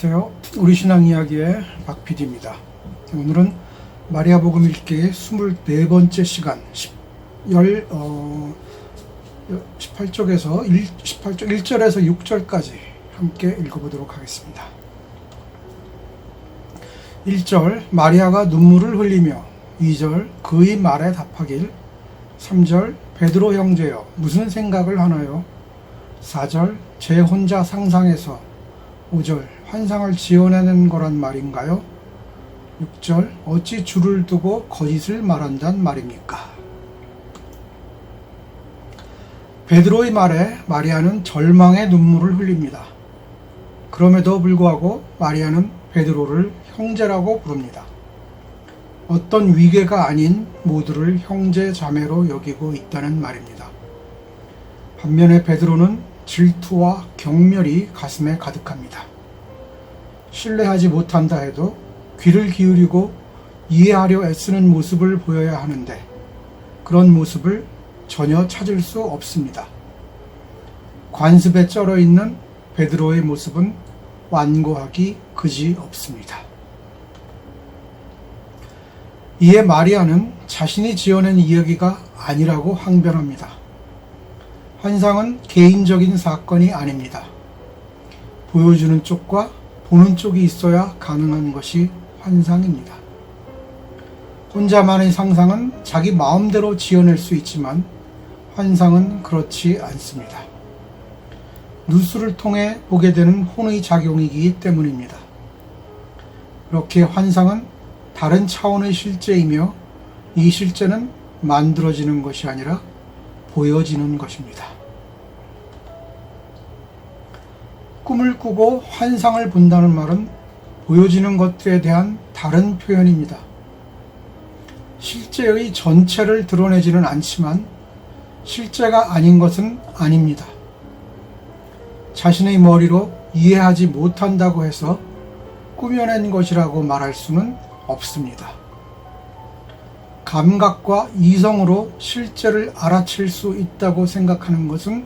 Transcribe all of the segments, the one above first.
안녕하세요. 우리 신앙 이야기의 박 PD입니다. 오늘은 마리아복음 읽기 24번째 시간 18쪽에서 1절에서 6절까지 함께 읽어보도록 하겠습니다. 1절 마리아가 눈물을 흘리며 2절 그의 말에 답하길 3절 베드로 형제여 무슨 생각을 하나요? 4절 제 혼자 상상해서 5절 환상을 지어내는 거란 말인가요? 6절 어찌 줄을 두고 거짓을 말한단 말입니까? 베드로의 말에 마리아는 절망의 눈물을 흘립니다. 그럼에도 불구하고 마리아는 베드로를 형제라고 부릅니다. 어떤 위계가 아닌 모두를 형제 자매로 여기고 있다는 말입니다. 반면에 베드로는 질투와 경멸이 가슴에 가득합니다. 신뢰하지 못한다 해도 귀를 기울이고 이해하려 애쓰는 모습을 보여야 하는데 그런 모습을 전혀 찾을 수 없습니다. 관습에 쩔어 있는 베드로의 모습은 완고하기 그지 없습니다. 이에 마리아는 자신이 지어낸 이야기가 아니라고 항변합니다. 환상은 개인적인 사건이 아닙니다. 보여주는 쪽과 보는 쪽이 있어야 가능한 것이 환상입니다. 혼자만의 상상은 자기 마음대로 지어낼 수 있지만 환상은 그렇지 않습니다. 누수를 통해 보게 되는 혼의 작용이기 때문입니다. 그렇게 환상은 다른 차원의 실제이며 이 실제는 만들어지는 것이 아니라 보여지는 것입니다. 꿈을 꾸고 환상을 본다는 말은 보여지는 것들에 대한 다른 표현입니다. 실제의 전체를 드러내지는 않지만 실제가 아닌 것은 아닙니다. 자신의 머리로 이해하지 못한다고 해서 꾸며낸 것이라고 말할 수는 없습니다. 감각과 이성으로 실제를 알아챌 수 있다고 생각하는 것은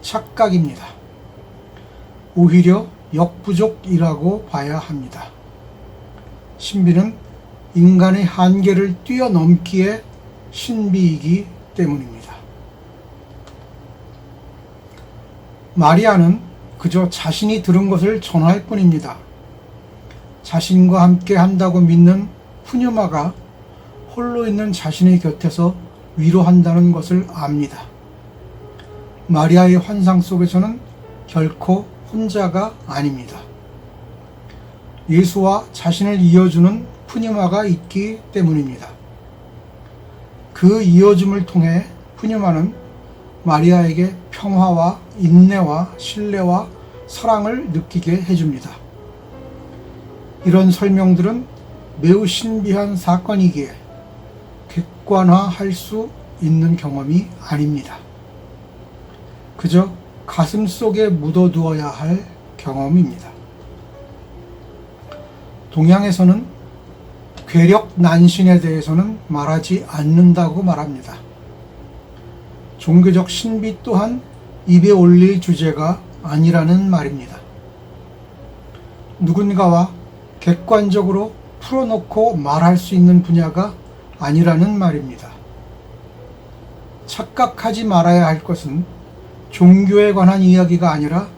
착각입니다. 오히려 역부족이라고 봐야 합니다. 신비는 인간의 한계를 뛰어넘기에 신비이기 때문입니다. 마리아는 그저 자신이 들은 것을 전할 뿐입니다. 자신과 함께 한다고 믿는 푸뉴마가 홀로 있는 자신의 곁에서 위로한다는 것을 압니다. 마리아의 환상 속에서는 결코 혼자가 아닙니다. 예수와 자신을 이어주는 푸뉴마가 있기 때문입니다. 그 이어줌을 통해 푸뉴마는 마리아에게 평화와 인내와 신뢰와 사랑을 느끼게 해줍니다. 이런 설명들은 매우 신비한 사건이기에 객관화할 수 있는 경험이 아닙니다. 그저 가슴 속에 묻어두어야 할 경험입니다. 동양에서는 괴력 난신에 대해서는 말하지 않는다고 말합니다. 종교적 신비 또한 입에 올릴 주제가 아니라는 말입니다. 누군가와 객관적으로 풀어놓고 말할 수 있는 분야가 아니라는 말입니다. 착각하지 말아야 할 것은 종교에 관한 이야기가 아니라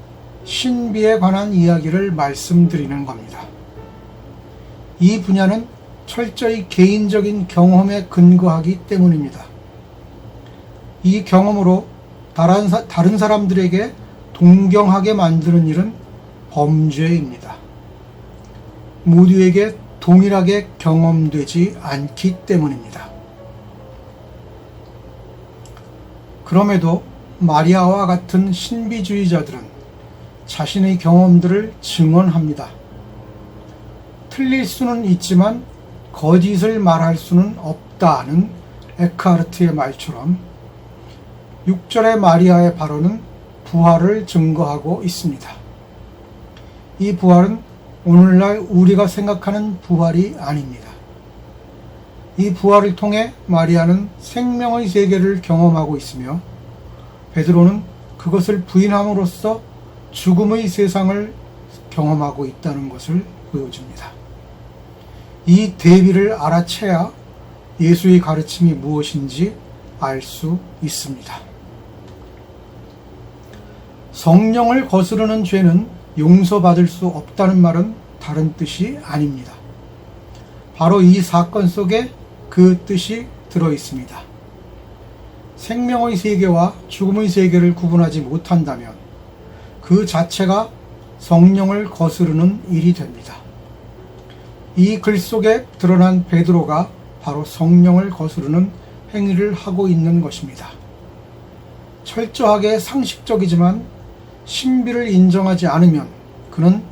신비에 관한 이야기를 말씀드리는 겁니다. 이 분야는 철저히 개인적인 경험에 근거하기 때문입니다. 이 경험으로 다른 사람들에게 동경하게 만드는 일은 범죄입니다. 모두에게 동일하게 경험되지 않기 때문입니다. 그럼에도 마리아와 같은 신비주의자들은 자신의 경험들을 증언합니다. 틀릴 수는 있지만 거짓을 말할 수는 없다는 에크하르트의 말처럼 6절의 마리아의 발언은 부활을 증거하고 있습니다. 이 부활은 오늘날 우리가 생각하는 부활이 아닙니다. 이 부활을 통해 마리아는 생명의 세계를 경험하고 있으며 베드로는 그것을 부인함으로써 죽음의 세상을 경험하고 있다는 것을 보여줍니다. 이 대비를 알아채야 예수의 가르침이 무엇인지 알 수 있습니다. 성령을 거스르는 죄는 용서받을 수 없다는 말은 다른 뜻이 아닙니다. 바로 이 사건 속에 그 뜻이 들어 있습니다. 생명의 세계와 죽음의 세계를 구분하지 못한다면 그 자체가 성령을 거스르는 일이 됩니다. 이 글 속에 드러난 베드로가 바로 성령을 거스르는 행위를 하고 있는 것입니다. 철저하게 상식적이지만 신비를 인정하지 않으면 그는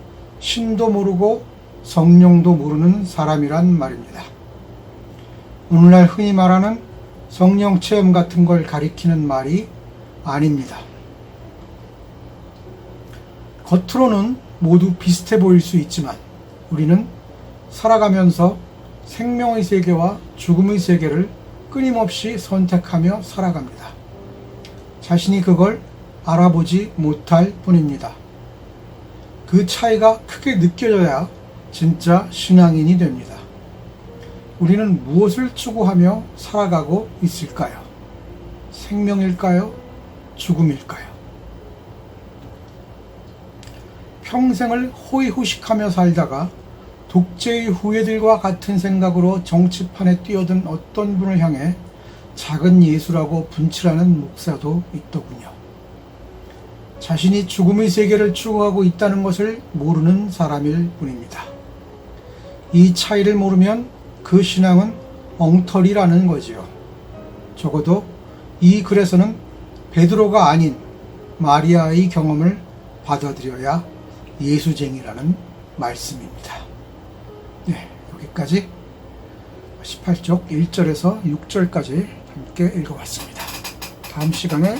신도 모르고 성령도 모르는 사람이란 말입니다. 오늘날 흔히 말하는 성령 체험 같은 걸 가리키는 말이 아닙니다. 겉으로는 모두 비슷해 보일 수 있지만 우리는 살아가면서 생명의 세계와 죽음의 세계를 끊임없이 선택하며 살아갑니다. 자신이 그걸 알아보지 못할 뿐입니다. 그 차이가 크게 느껴져야 진짜 신앙인이 됩니다. 우리는 무엇을 추구하며 살아가고 있을까요? 생명일까요? 죽음일까요? 평생을 호의호식하며 살다가 독재의 후예들과 같은 생각으로 정치판에 뛰어든 어떤 분을 향해 작은 예수라고 분칠하는 목사도 있더군요. 자신이 죽음의 세계를 추구하고 있다는 것을 모르는 사람일 뿐입니다. 이 차이를 모르면 그 신앙은 엉터리라는 거지요. 적어도 이 글에서는 베드로가 아닌 마리아의 경험을 받아들여야 예수쟁이라는 말씀입니다. 네, 여기까지 18쪽 1절에서 6절까지 함께 읽어봤습니다. 다음 시간에